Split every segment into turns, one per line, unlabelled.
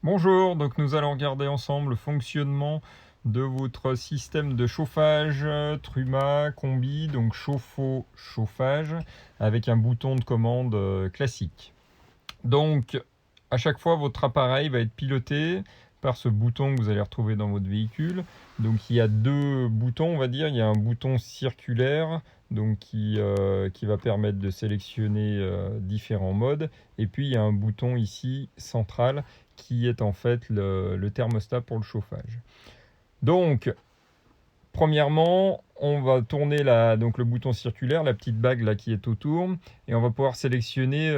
Bonjour, donc nous allons regarder ensemble le fonctionnement de votre système de chauffage Truma Combi, donc chauffe-eau chauffage, avec un bouton de commande classique. Donc, à chaque fois, votre appareil va être piloté par ce bouton que vous allez retrouver dans votre véhicule. Donc, il y a deux boutons, on va dire. Il y a un bouton circulaire donc qui va permettre de sélectionner différents modes. Et puis, il y a un bouton ici central qui est en fait le thermostat pour le chauffage. Donc, premièrement, on va tourner donc le bouton circulaire, la petite bague là qui est autour, et on va pouvoir sélectionner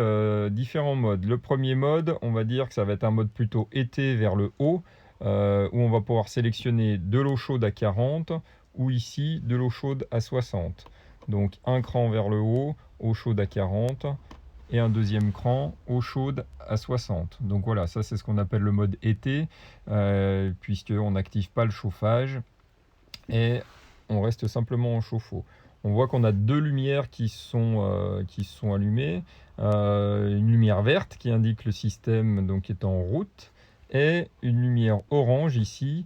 différents modes. Le premier mode, on va dire que ça va être un mode plutôt été vers le haut, où on va pouvoir sélectionner de l'eau chaude à 40, ou ici de l'eau chaude à 60. Donc un cran vers le haut, eau chaude à 40, et un deuxième cran, eau chaude à 60. Donc voilà, ça c'est ce qu'on appelle le mode été, puisqu'on n'active pas le chauffage et on reste simplement en chauffe-eau. On voit qu'on a deux lumières qui sont allumées. Une lumière verte qui indique le système donc, est en route et une lumière orange ici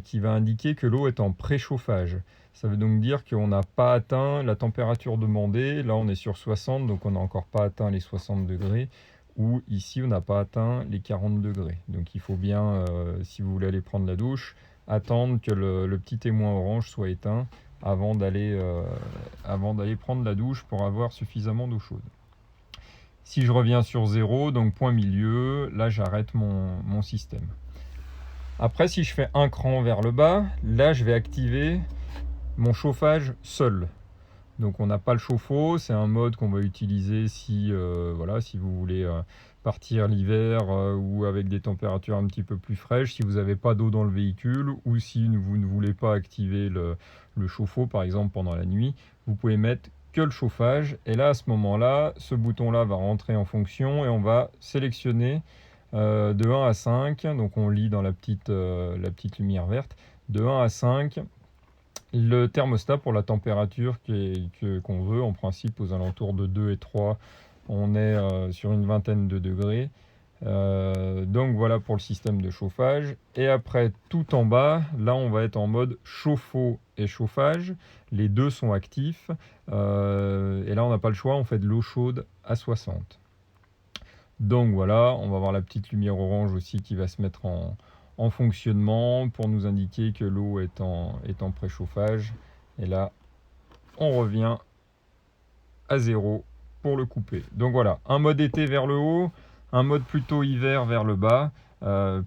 qui va indiquer que l'eau est en préchauffage. Ça veut donc dire qu'on n'a pas atteint la température demandée. Là, on est sur 60, donc on n'a encore pas atteint les 60 degrés. Ou ici, on n'a pas atteint les 40 degrés. Donc il faut bien, si vous voulez aller prendre la douche, attendre que le petit témoin orange soit éteint avant d'aller prendre la douche pour avoir suffisamment d'eau chaude. Si je reviens sur 0, donc point milieu, là j'arrête mon système. Après, si je fais un cran vers le bas, là je vais activer mon chauffage seul. Donc on n'a pas le chauffe-eau, c'est un mode qu'on va utiliser si vous voulez partir l'hiver ou avec des températures un petit peu plus fraîches, si vous n'avez pas d'eau dans le véhicule ou si vous ne voulez pas activer le chauffe-eau par exemple pendant la nuit, vous pouvez mettre que le chauffage et là à ce moment-là, ce bouton-là va rentrer en fonction et on va sélectionner de 1 à 5, donc on lit dans la petite lumière verte, de 1 à 5, le thermostat pour la température qu'on veut, en principe aux alentours de 2 et 3, on est sur une vingtaine de degrés. Donc voilà pour le système de chauffage. Et après, tout en bas, là on va être en mode chauffe-eau et chauffage. Les deux sont actifs. Et là on n'a pas le choix, on fait de l'eau chaude à 60. Donc voilà, on va avoir la petite lumière orange aussi qui va se mettre en fonctionnement pour nous indiquer que l'eau est en préchauffage. Et là, on revient à 0 pour le couper. Donc voilà, un mode été vers le haut, un mode plutôt hiver vers le bas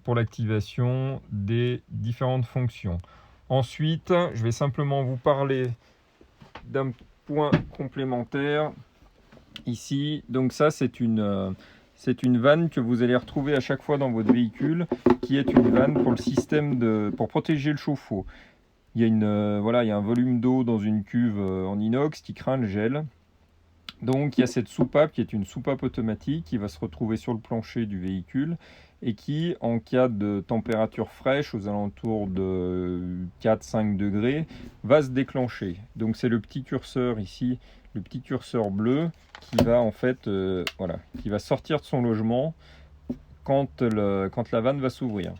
pour l'activation des différentes fonctions. Ensuite, je vais simplement vous parler d'un point complémentaire ici. Donc ça, c'est une vanne que vous allez retrouver à chaque fois dans votre véhicule, qui est une vanne pour le système pour protéger le chauffe-eau. Il y a il y a un volume d'eau dans une cuve en inox qui craint le gel. Donc il y a cette soupape qui est une soupape automatique qui va se retrouver sur le plancher du véhicule et qui, en cas de température fraîche aux alentours de 4-5 degrés, va se déclencher. Donc c'est le petit curseur ici, le petit curseur bleu qui va en fait qui va sortir de son logement quand la vanne va s'ouvrir.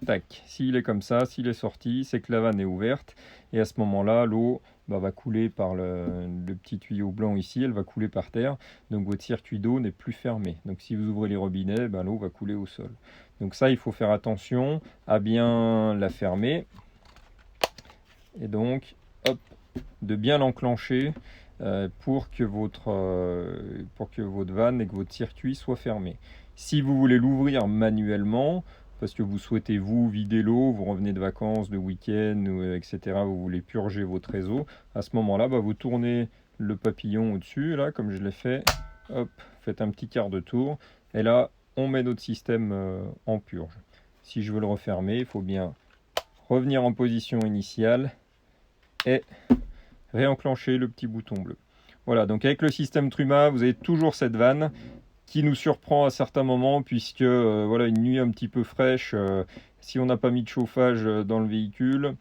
Tac, s'il est comme ça, s'il est sorti, c'est que la vanne est ouverte et à ce moment-là, l'eau va couler par le petit tuyau blanc ici, elle va couler par terre, donc votre circuit d'eau n'est plus fermé. Donc si vous ouvrez les robinets, l'eau va couler au sol. Donc ça, il faut faire attention à bien la fermer et donc hop, de bien l'enclencher pour que votre vanne et que votre circuit soient fermés. Si vous voulez l'ouvrir manuellement, parce que vous souhaitez vous vider l'eau, vous revenez de vacances, de week-end, etc., vous voulez purger votre réseau, à ce moment-là, vous tournez le papillon au-dessus, là, comme je l'ai fait, hop, faites un petit quart de tour, et là, on met notre système en purge. Si je veux le refermer, il faut bien revenir en position initiale et réenclencher le petit bouton bleu. Voilà, donc avec le système Truma, vous avez toujours cette vanne qui nous surprend à certains moments puisque une nuit un petit peu fraîche, si on n'a pas mis de chauffage dans le véhicule,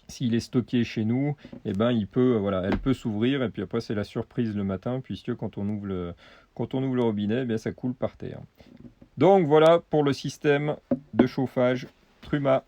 s'il est stocké chez nous, elle peut s'ouvrir et puis après c'est la surprise le matin puisque quand on ouvre le robinet, ça coule par terre. Donc voilà pour le système de chauffage Truma.